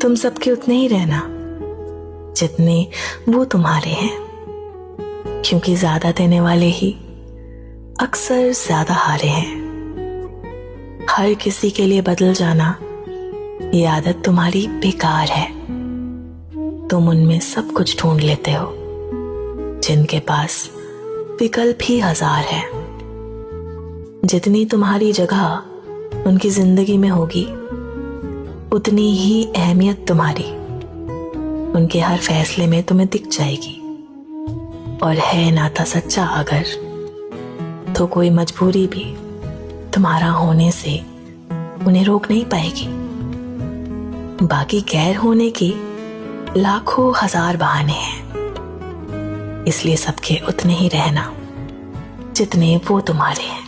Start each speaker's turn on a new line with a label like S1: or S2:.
S1: तुम सबके उतने ही रहना जितने वो तुम्हारे हैं, क्योंकि ज्यादा देने वाले ही अक्सर ज्यादा हारे हैं। हर किसी के लिए बदल जाना ये आदत तुम्हारी बेकार है। तुम उनमें सब कुछ ढूंढ लेते हो जिनके पास विकल्प ही 1000 है। जितनी तुम्हारी जगह उनकी जिंदगी में होगी उतनी ही अहमियत तुम्हारी उनके हर फैसले में तुम्हें दिख जाएगी। और है नाता सच्चा अगर, तो कोई मजबूरी भी तुम्हारा होने से उन्हें रोक नहीं पाएगी। बाकी गैर होने के लाखों 1000 बहाने हैं, इसलिए सबके उतने ही रहना जितने वो तुम्हारे हैं।